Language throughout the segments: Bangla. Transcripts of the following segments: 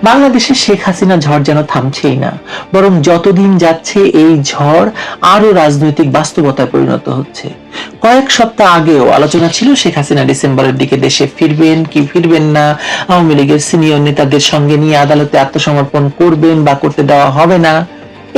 বাংলাদেশে শেখ হাসিনা ঝড় যেন থামছেই না, বরং যতদিন যাচ্ছে এই ঝড় আরো রাজনৈতিক বাস্তবতায় পরিণত হচ্ছে। কয়েক সপ্তাহ আগেও আলোচনা ছিল শেখ হাসিনা ডিসেম্বরের দিকে দেশে ফিরবেন কি ফিরবেন না, আওয়ামী লীগের সিনিয়র নেতাদের সঙ্গে নিয়ে আদালতে আত্মসমর্পণ করবেন বা করতে দেওয়া হবে না,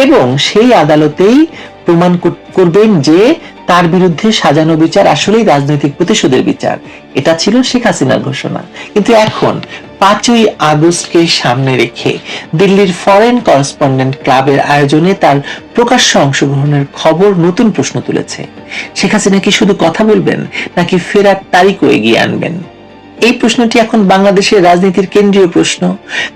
এবং সেই আদালতেই প্রমাণ করবেন যে তার বিরুদ্ধে সাজানো বিচার আসলেই রাজনৈতিক প্রতিশোধের বিচার। এটা ছিল শেখ হাসিনার ঘোষণা। কিন্তু এখন 5ই আগস্টকে সামনে রেখে দিল্লির ফরেন করেসপন্ডেন্ট ক্লাবের আয়োজনে তার প্রকাশ্য অংশগ্রহণের খবর নতুন প্রশ্ন তুলেছে। শেখ হাসিনা কি শুধু কথা বলবেন, নাকি ফেরার তারিখও এগিয়ে আনবেন? এই প্রশ্নটি এখন বাংলাদেশের রাজনীতির কেন্দ্রীয় প্রশ্ন।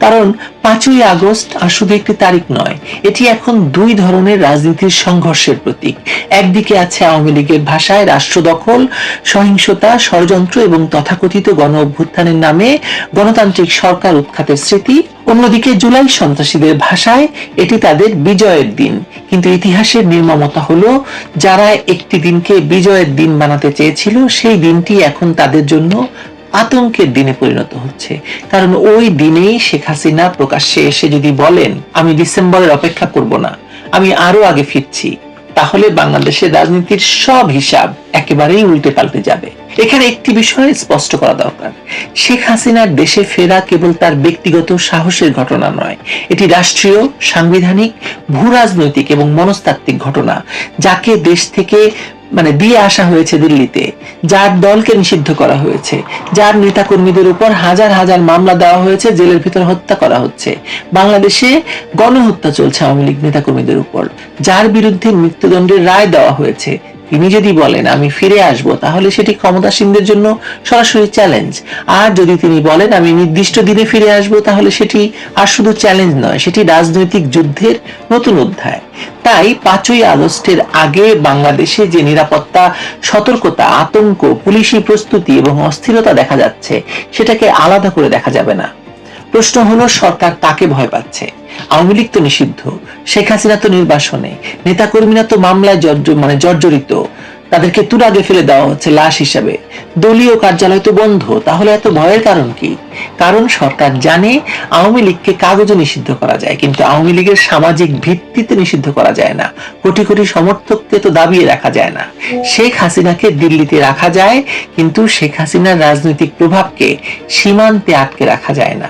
কারণ 5ই আগস্ট আর শুধু একটি তারিখ নয়, এটি এখন দুই ধরনের রাজনীতির সংঘর্ষের প্রতীক। একদিকে আছে আওয়ামী লীগের ভাষায় রাষ্ট্র দখল, সহিংসতা, ষড়যন্ত্র এবং তথাকথিত গণ অভ্যুত্থানের নামে গণতান্ত্রিক সরকার উৎখাতের স্মৃতি। অন্যদিকে জুলাই সন্ত্রাসীদের ভাষায় এটি তাদের বিজয়ের দিন। কিন্তু ইতিহাসের নির্মমতা হলো, যারা একটি দিনকে বিজয়ের দিন বানাতে চেয়েছিল, সেই দিনটি এখন তাদের জন্য আতঙ্কের দিনে পরিণত হচ্ছে। কারণ ওই দিনেই শেখ হাসিনা প্রকাশ্যে এসে যদি বলেন, আমি ডিসেম্বরের অপেক্ষা করব না, আমি আরো আগে ফিরছি, তাহলে বাংলাদেশের রাজনীতির সব হিসাব একেবারেই উল্টে পাল্টে যাবে। এখানে একটি বিষয় স্পষ্ট করা দরকার, শেখ হাসিনার দেশে ফেরা কেবল তার ব্যক্তিগত সাহসের ঘটনা নয়, এটি রাষ্ট্রীয়, সাংবিধানিক, ভূ রাজনৈতিক এবং মনস্তাত্ত্বিক ঘটনা। যাকে দেশ থেকে দিয়ে আসা হয়েছে দিল্লিতে, যার দলকে নিষিদ্ধ করা হয়েছে, যার নেতাকর্মীদের উপর হাজার হাজার মামলা দেওয়া হয়েছে, জেলের ভিতর হত্যা করা হচ্ছে, বাংলাদেশে গণহত্যা চলছে আওয়ামী লীগ নেতাকর্মীদের উপর, যার বিরুদ্ধে মৃত্যুদণ্ডের রায় দেওয়া হয়েছে, তিনি যদি বলেন আমি ফিরে আসব, তাহলে সেটি ক্ষমতাসীনদের জন্য সরাসরি চ্যালেঞ্জ। আর যদি তিনি বলেন আমি নির্দিষ্ট দিনে ফিরে আসব, তাহলে সেটি আর শুধু চ্যালেঞ্জ নয়, সেটি রাজনৈতিক যুদ্ধের নতুন অধ্যায়। তাই 5ই আগস্টের আগে বাংলাদেশে যে নিরাপত্তা, সতর্কতা, আতঙ্ক, পুলিশি প্রস্তুতি এবং অস্থিরতা দেখা যাচ্ছে, সেটাকে আলাদা করে দেখা যাবে না। প্রশ্ন হলো, সরকার কাকে ভয় পাচ্ছে? আওয়ামী লীগ তো নিষিদ্ধ, শেখ হাসিনা তো নির্বাসনে, নেতাকর্মীরা তো মামলায় জর্জরিত, তাদেরকে তুরাগে ফেলে দেওয়া হচ্ছে লাশ হিসাবে, দলীয় কার্যালয় তো বন্ধ। তাহলে এত ভয়ের কারণ কি? কারণ সরকার জানে আওয়ামী লীগকে কাগজে নিষিদ্ধ করা যায়, কিন্তু আওয়ামী লীগের সামাজিক ভিত্তিতে নিষিদ্ধ করা যায় না। কোটি কোটি সমর্থককে তো দাবিয়ে রাখা যায় না। শেখ হাসিনাকে দিল্লিতে রাখা যায়, কিন্তু শেখ হাসিনার রাজনৈতিক প্রভাবকে সীমান্তে আটকে রাখা যায় না।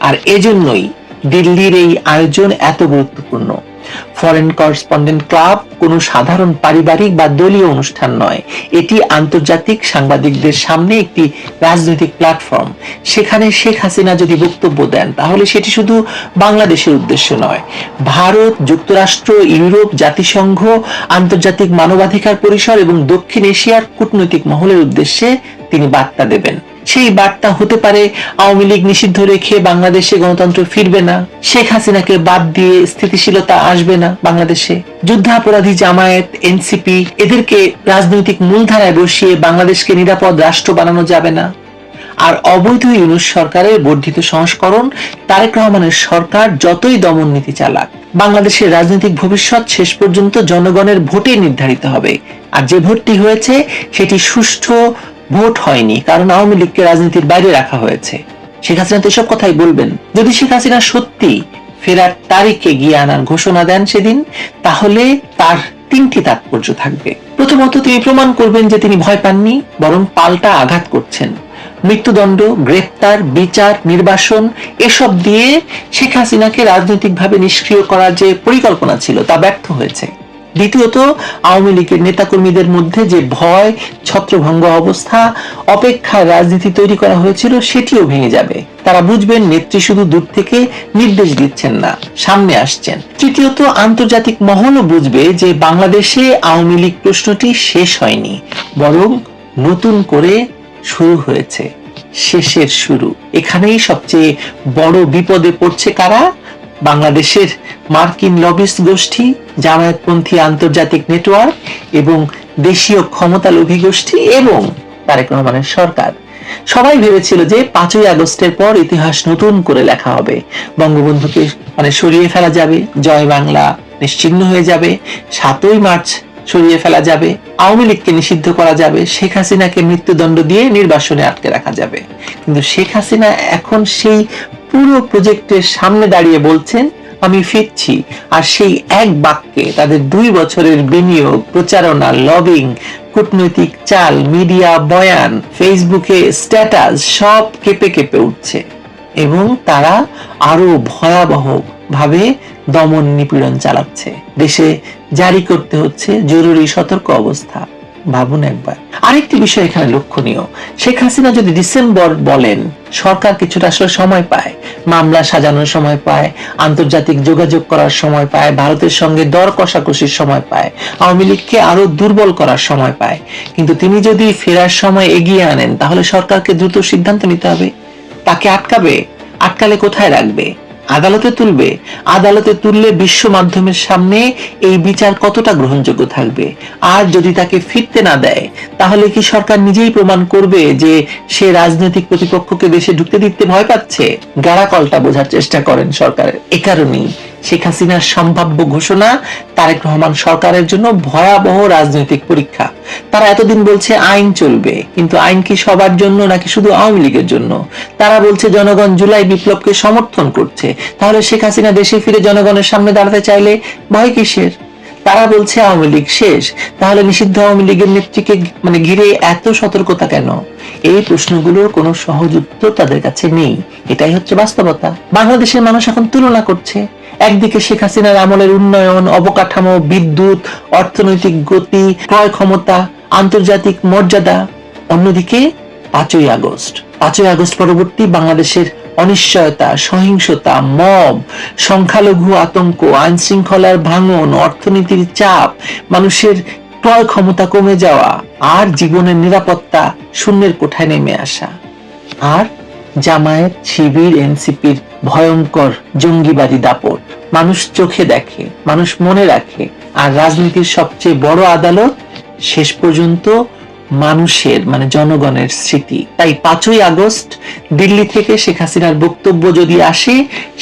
আর এজন্যই দিল্লির এই আয়োজন এত গুরুত্বপূর্ণ। ফরেন করেসপন্ডেন্ট ক্লাব কোনো সাধারণ পারিবারিক বা দলীয় অনুষ্ঠান নয়, এটি আন্তর্জাতিক সাংবাদিকদের সামনে একটি রাজনৈতিক প্ল্যাটফর্ম। সেখানে শেখ হাসিনা যদি বক্তব্য দেন, তাহলে সেটি শুধু বাংলাদেশের উদ্দেশ্য নয়, ভারত, যুক্তরাষ্ট্র, ইউরোপ, জাতিসংঘ, আন্তর্জাতিক মানবাধিকার পরিষদ এবং দক্ষিণ এশিয়ার কূটনৈতিক মহলের উদ্দেশ্যে তিনি বার্তা দেবেন। সেই বার্তা হতে পারে, আওয়ামী লীগ নিষিদ্ধ রেখে বাংলাদেশে গণতন্ত্র ফিরবে না, শেখ হাসিনাকে বাদ দিয়ে স্থিতিশীলতা আসবে না বাংলাদেশে, যুদ্ধাপরাধী জামায়াত, এনসিপি, এদেরকে রাজনৈতিক মূলধারায় বসিয়ে বাংলাদেশকে নিরাপদ রাষ্ট্র বানানো যাবে না, আর অবৈধ ইউনূস সরকারের বর্ধিত সংস্করণ, তারেক রহমানের সরকার যতই দমন নীতি চালাক, বাংলাদেশের রাজনৈতিক ভবিষ্যৎ শেষ পর্যন্ত জনগণের ভোটে নির্ধারিত হবে। আর যে ভোটটি হয়েছে সেটি সুষ্ঠু ভোট হয়নি, কারণ আওয়ামী লীগকে রাজনীতির বাইরে রাখা হয়েছে। শেখ হাসিনা তো এসব কথাই বলবেন। যদি শেখ হাসিনা সত্যি ফেরার তারিখে গিয়ে আনার ঘোষণা দেন সেদিন, তাহলে তার তিনটি তাৎপর্য থাকবে। প্রথমত, তিনি প্রমাণ করবেন যে তিনি ভয় পাননি, বরং পাল্টা আঘাত করছেন। মৃত্যুদণ্ড, গ্রেপ্তার, বিচার, নির্বাসন, এসব দিয়ে শেখ হাসিনাকে রাজনৈতিকভাবে নিষ্ক্রিয় করার যে পরিকল্পনা ছিল, তা ব্যর্থ হয়েছে। দ্বিতীয়ত, আওয়ামী লীগের নেতাকর্মীদের মধ্যে যে ভয়, ছত্রভঙ্গ অবস্থা, অপেক্ষার রাজনীতি তৈরি করা হয়েছিল, সেটিও ভেঙে যাবে। তারা বুঝবেন নেত্রী শুধু দূর থেকে নির্দেশ দিচ্ছেন না, সামনে আসছেন। তৃতীয়ত, আন্তর্জাতিক মহলও বুঝবে যে বাংলাদেশে আওয়ামী লীগ প্রশ্নটি শেষ হয়নি, বরং নতুন করে শুরু হয়েছে, শেষের শুরু। এখানেই সবচেয়ে বড় বিপদে পড়ছে কারা? বাংলাদেশের মার্কিন লবিস্ট গোষ্ঠী, জামায়াতপন্থী আন্তর্জাতিক নেটওয়ার্ক এবং দেশীয় ক্ষমতালোভী গোষ্ঠী এবং তারেক রহমানের সরকার। সবাই ভেবেছিল যে 5ই আগস্টের পর ইতিহাস নতুন করে লেখা হবে, বঙ্গবন্ধুকে সরিয়ে ফেলা যাবে, জয় বাংলা নিশ্চিহ্ন হয়ে যাবে, 7ই মার্চ সরিয়ে ফেলা যাবে, আওয়ামী লীগকে নিষিদ্ধ করা যাবে, শেখ হাসিনাকে মৃত্যুদণ্ড দিয়ে নির্বাসনে আটকে রাখা যাবে। কিন্তু শেখ হাসিনা এখন সেই পুরো প্রজেক্টের সামনে দাঁড়িয়ে বলছেন আমি ফিরছি, আর সেই এক বাক্যে তাদের 2 বছরের বিনিয়োগ, প্রচারণা, লবিং, কূটনৈতিক চাল, মিডিয়া বয়ান, ফেসবুকে স্ট্যাটাস সব কেঁপে কেঁপে উঠছে এবং তারা আরো ভয়াবহ ভাবে দমন নিপীড়ন চালাচ্ছে। দেশে জারি করতে হচ্ছে জরুরি সতর্ক অবস্থা। ভাবুন একবার। আরেকটি বিষয় এখানে লক্ষণীয়, শেখ হাসিনা যদি ডিসেম্বর বলেন, সরকার কিছুটা আসলে সময় পায়, মামলা সাজানোর সময় পায়, আন্তর্জাতিক যোগাযোগ করার সময় পায়, ভারতের সঙ্গে দর কষাকষির সময় পায়, আওয়ামী লীগকে আরো দুর্বল করার সময় পায়। কিন্তু তিনি যদি ফেরার সময় এগিয়ে আনেন, তাহলে সরকারকে দ্রুত সিদ্ধান্ত নিতে হবে। তাকে আটকাবে, আটকালে কোথায় রাখবে? আদালতে তুলবে। আদালতে তুললে বিশ্ব মাধ্যমের সামনে এই বিচার কতটা গ্রহণযোগ্য থাকবে? আর যদি তাকে ফিরতে না দেয়, তাহলে কি সরকার নিজেই প্রমাণ করবে যে সে রাজনৈতিক প্রতিপক্ষকে দেশে ঢুকতে দিতে ভয় পাচ্ছে? গাড়াকলটা বোঝার চেষ্টা করেন সরকারের। এ কারণেই শেখ হাসিনার সম্ভাব্য ঘোষণা তারেক রহমান সরকারের জন্য ভয়াবহ রাজনৈতিক পরীক্ষা। তারা এতদিন বলছে আইন চলবে, কিন্তু আইন কি সবার জন্য নাকি শুধু আওয়ামী লীগের জন্য? তারা বলছে জনগণ জুলাই বিপ্লবকে সমর্থন করছে, তাহলে শেখ হাসিনা দেশে ফিরে জনগণের সামনে দাঁড়াতে চাইলে ভয় কিসের? তারা বলছে আওয়ামী লীগ শেষ, তাহলে নিষিদ্ধ আওয়ামী লীগের নেত্রীকে ঘিরে এত সতর্কতা কেন? এই প্রশ্নগুলোর কোনো সহজ উত্তর তাদের কাছে নেই। এটাই হচ্ছে বাস্তবতা। বাংলাদেশের মানুষ এখন তুলনা করছে। একদিকে শেখ হাসিনার আমলের উন্নয়ন, অবকাঠামো, বিদ্যুৎ, অর্থনৈতিক গতি, ক্রয় ক্ষমতা, আন্তর্জাতিক মর্যাদা, অন্যদিকে 5ই আগস্ট। 5ই আগস্ট পরবর্তী বাংলাদেশের অনিশ্চয়তা, সহিংসতা, মব, সংখ্যালঘু আতঙ্ক, আইন শৃঙ্খলার ভাঙন, অর্থনীতির চাপ, মানুষের ক্রয় ক্ষমতা কমে যাওয়া, আর জীবনের নিরাপত্তা শূন্যের কোঠায় নেমে আসা। আর জামায়াত, শিবির, এনসিপির ভয়ঙ্কর জঙ্গিবাদী দাপট। মানুষ চোখে দেখে, মানুষ মনে রাখে, আর রাজনীতির সবচেয়ে বড় আদালত শেষ পর্যন্ত মানুষের মানে জনগণের স্মৃতি। তাই 5ই আগস্ট দিল্লি থেকে শেখ হাসিনার বক্তব্য যদি আসে,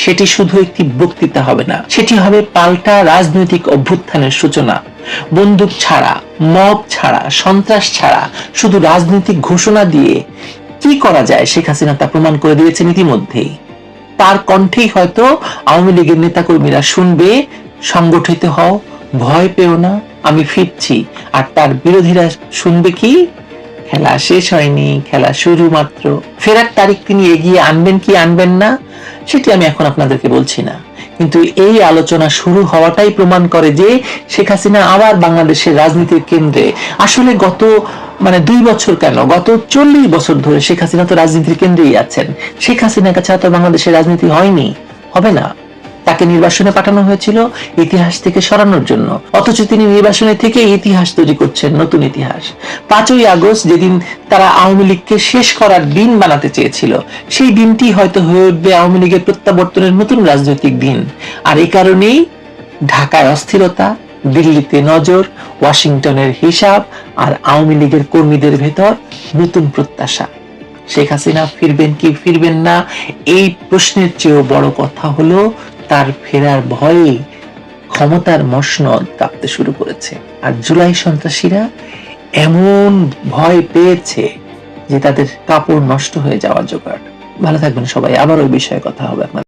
সেটি শুধু একটি বক্তৃতা হবে না, সেটি হবে পাল্টা রাজনৈতিক অভ্যুত্থানের সূচনা। বন্দুক ছাড়া, মব ছাড়া, সন্ত্রাস ছাড়া শুধু রাজনৈতিক ঘোষণা দিয়ে কি করা যায় শেখ হাসিনা তা প্রমাণ করে দিয়েছেন ইতিমধ্যেই। তার কণ্ঠেই হয়তো আওয়ামী লীগের নেতাকর্মীরা শুনবে, সংগঠিত হও, ভয় পেও না, আমি ফিরছি। আর তার বিরোধীরা শুনবে কি? খেলা শেষ হয়নি, খেলা শুরু মাত্র। ফেরার তারিখ তিনি এগিয়ে আনবেন কি আনবেন না, সেটি আমি এখন আপনাদেরকে বলছি না। কিন্তু এই আলোচনা শুরু হওয়াটাই প্রমাণ করে যে শেখ হাসিনা আবার বাংলাদেশের রাজনীতির কেন্দ্রে। আসলে গত 2 বছর কেন, গত 40 বছর ধরে শেখ হাসিনা তো রাজনীতির কেন্দ্রেই আছেন। শেখ হাসিনার কাছে তো বাংলাদেশের রাজনীতি হয়নি, হবে না। তাকে নির্বাসনে পাঠানো হয়েছিল ইতিহাস থেকে সরানোর জন্য, অথচ তিনি নির্বাসনে থেকে ইতিহাস তৈরি করছেন, নতুন ইতিহাস। 5ই আগস্ট যেদিন তারা আওয়ামী লীগকে শেষ করার দিন বানাতে চেয়েছিল, সেই দিনটি হয়তো হয়ে উঠবে আওয়ামী লীগের প্রত্যাবর্তনের নতুন রাজনৈতিক দিন। আর এই কারণেই ঢাকায় অস্থিরতা, দিল্লিতে নজর, ওয়াশিংটনের হিসাব, আর আওয়ামী লীগের কর্মীদের ভেতর নতুন প্রত্যাশা। শেখ হাসিনা ফিরবেন কি ফিরবেন না, এই প্রশ্নের চেয়েও বড় কথা হলো তার ফেরার ভয়ে ক্ষমতার মসনদ কাঁপতে শুরু করেছে। আর জুলাই সন্ত্রাসীরা এমন ভয় পেয়েছে যে তাদের কাপড় নষ্ট হয়ে যাওয়ার জোগাড়। ভালো থাকবেন সবাই, আবার ওই বিষয়ে কথা হবে আপনাদের।